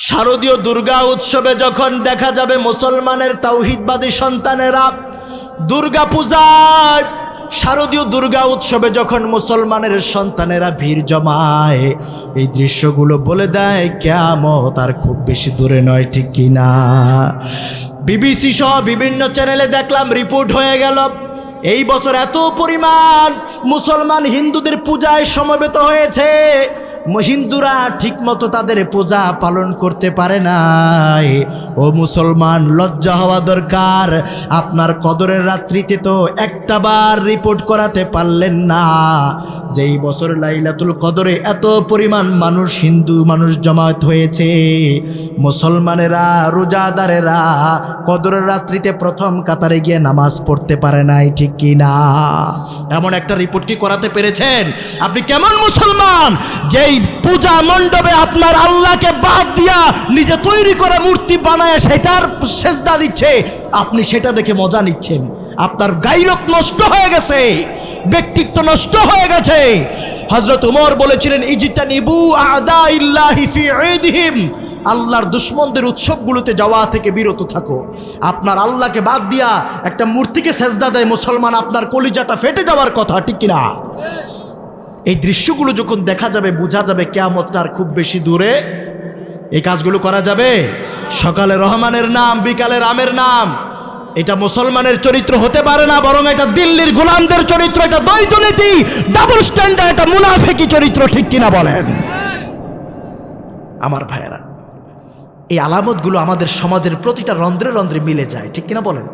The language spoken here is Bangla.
শারদীয় দুর্গা উৎসবে যখন দেখা যাবে মুসলমানের তাওহীদবাদী সন্তানেরা দুর্গা পূজায়, শারদীয় দুর্গা উৎসবে যখন মুসলমানের সন্তানেরা ভিড় জমায়, এই দৃশ্যগুলো বলে দেয় কিয়ামত আর খুব বেশি দূরে নয়, ঠিক কিনা? বিবিসি সহ বিভিন্ন চ্যানেলে দেখলাম, রিপোর্ট হয়ে গেল এই বছর এত পরিমাণ মুসলমান হিন্দুদের পূজায় সমবেত হয়েছে, হিন্দুরা ঠিকমতো তাদের পূজা পালন করতে পারে নাই। ও মুসলমান, লজ্জা হওয়া দরকার। আপনার কদরের রাত্রিতে তো একটাবার রিপোর্ট করাতে পারলেন না যে এই বছর লাইলাতুল কদরে এত পরিমাণ মানুষ, হিন্দু মানুষ জমায়েত হয়েছে। মুসলমানেরা, রোজাদারেরা কদরের রাত্রিতে প্রথম কাতারে গিয়ে নামাজ পড়তে পারে নাই, ঠিক কি না? এমন একটা রিপোর্ট কি করাতে পেরেছেন? আপনি কেমন মুসলমান যেই পূজা মণ্ডপে আপনার আল্লাহকে বাদ দিয়া নিজে তৈরি করা মূর্তি বানায় সেটার সেজদা দিচ্ছে, আপনি সেটা দেখে মজা নিচ্ছেন? আপনার গায়রত নষ্ট হয়ে গেছে, ব্যক্তিত্ব নষ্ট হয়ে গেছে। হযরত ওমর বলেছিলেন, ইজতানিবু আদাইল্লাহি ফি ঈদিহিম, আল্লাহর দুশমনদের উৎসবগুলোতে যাওয়া থেকে বিরত থাকো। আপনার আল্লাহকে বাদ দিয়া একটা মূর্তিকে সেজদা দেয় মুসলমান, আপনার কলিজাটা ফেটে যাওয়ার কথা, ঠিক কিনা? এই দৃশ্যগুলো যখন দেখা যাবে বোঝা যাবে কিয়ামতটা আর খুব বেশি দূরে। এই কাজগুলো করা যাবে? সকালে রহমানের নাম, বিকালে রামের নাম, এটা মুসলমানের চরিত্র হতে পারে না, বরং এটা দিল্লির গোলামদের চরিত্র, এটা দ্বৈত নীতি, ডাবল স্ট্যান্ডার্ড, এটা মুনাফিকি চরিত্র, ঠিক কিনা বলেন? আমার ভাইয়েরা, এই আলামতগুলো আমাদের সমাজের প্রতিটা রন্ধ্রে রন্ধ্রে মিলে যায়, ঠিক কিনা বলেন?